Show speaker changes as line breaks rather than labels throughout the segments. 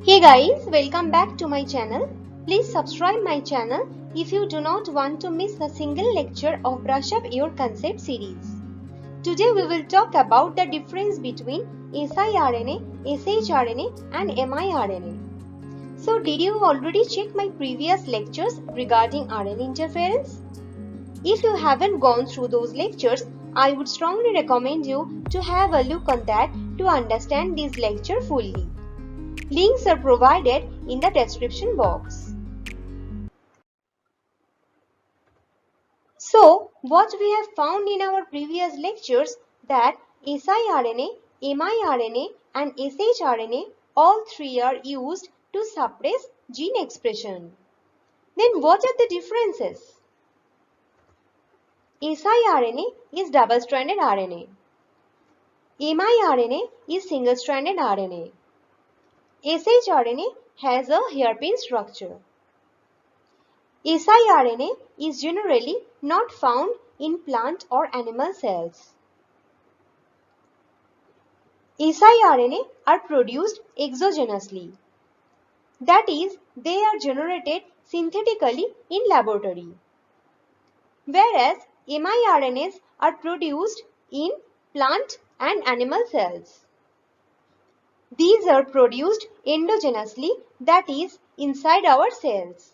Hey guys, welcome back to my channel. Please subscribe my channel if you do not want to miss a single lecture of Brush Up Your Concept series. Today we will talk about the difference between siRNA, shRNA and miRNA. So did you already check my previous lectures regarding RNA interference? If you haven't gone through those lectures, I would strongly recommend you to have a look on that to understand this lecture fully. Links are provided in the description box. So, what we have found in our previous lectures that siRNA, miRNA and shRNA all three are used to suppress gene expression. Then what are the differences? siRNA is double-stranded RNA. miRNA is single-stranded RNA. shRNA has a hairpin structure. siRNA is generally not found in plant or animal cells. siRNA are produced exogenously. That is, they are generated synthetically in laboratory. Whereas miRNAs are produced in plant and animal cells. These are produced endogenously, that is, inside our cells.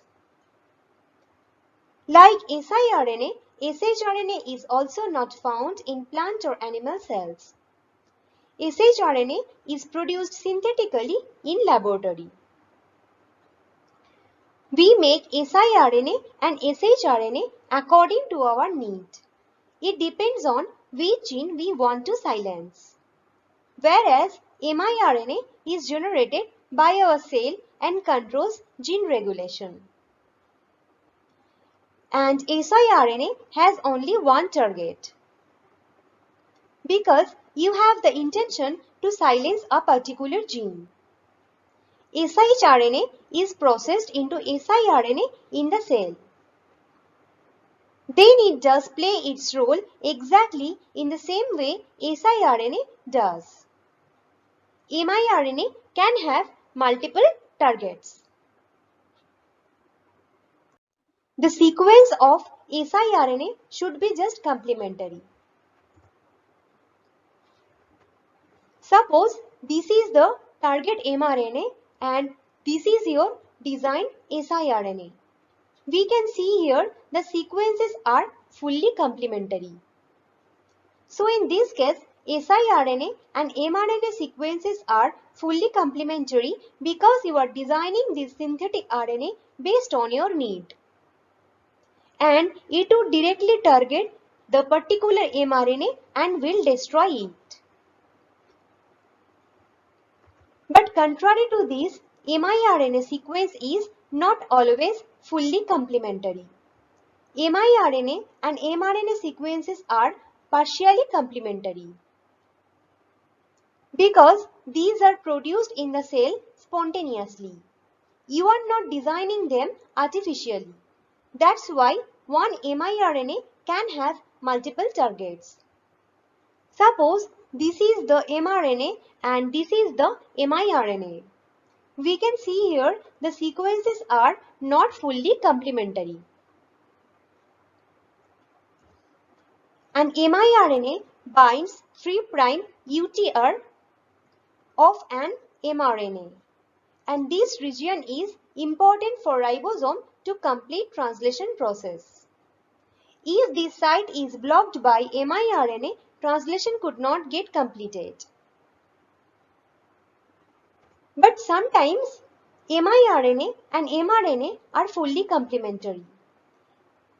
Like siRNA, shRNA is also not found in plant or animal cells. shRNA is produced synthetically in laboratory. We make siRNA and shRNA according to our need. It depends on which gene we want to silence. Whereas miRNA is generated by our cell and controls gene regulation. And siRNA has only one target. Because you have the intention to silence a particular gene. shRNA is processed into siRNA in the cell. Then it does play its role exactly in the same way siRNA does. miRNA can have multiple targets. The sequence of siRNA should be just complementary. Suppose this is the target mRNA and this is your designed siRNA. We can see here the sequences are fully complementary. So in this case, siRNA and mRNA sequences are fully complementary because you are designing this synthetic RNA based on your need. And it would directly target the particular mRNA and will destroy it. But contrary to this, miRNA sequence is not always fully complementary. miRNA and mRNA sequences are partially complementary because these are produced in the cell spontaneously. You are not designing them artificially. That's why one miRNA can have multiple targets. Suppose this is the mRNA and this is the miRNA. We can see here the sequences are not fully complementary. An miRNA binds 3' UTR of an mRNA, and this region is important for ribosome to complete translation process. If this site is blocked by miRNA, translation could not get completed. But sometimes miRNA and mRNA are fully complementary.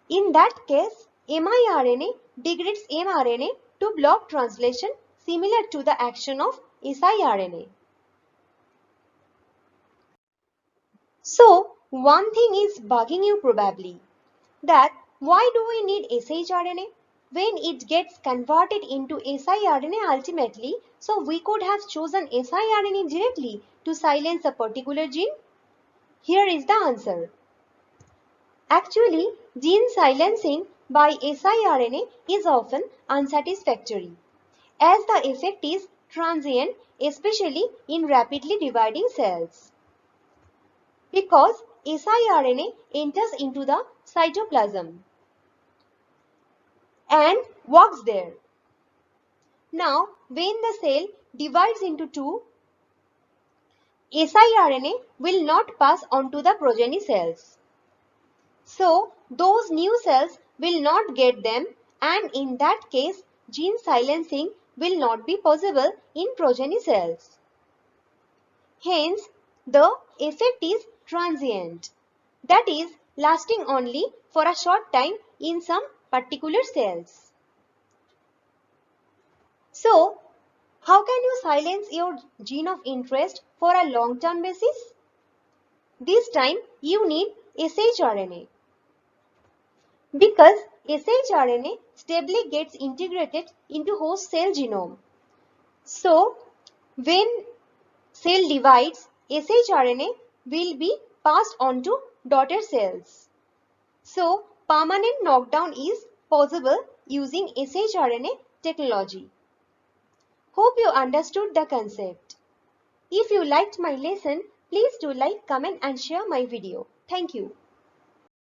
In that case, miRNA degrades mRNA to block translation similar to the action of siRNA. So, one thing is bugging you probably, that why do we need shRNA when it gets converted into siRNA ultimately, so we could have chosen siRNA directly to silence a particular gene? Here is the answer. Actually, gene silencing by siRNA is often unsatisfactory, as the effect is transient, especially in rapidly dividing cells. because siRNA enters into the cytoplasm and works there. Now, when the cell divides into two, siRNA will not pass on to the progeny cells. So, those new cells will not get them, and in that case, gene silencing will not be possible in progeny cells. Hence, the effect is transient, that is, lasting only for a short time in some particular cells. So, how can you silence your gene of interest for a long-term basis? This time, you need shRNA. Because shRNA stably gets integrated into host cell genome. So, when cell divides, shRNA will be passed on to daughter cells. So, permanent knockdown is possible using shRNA technology. Hope you understood the concept. If you liked my lesson, please do like, comment and share my video. Thank you.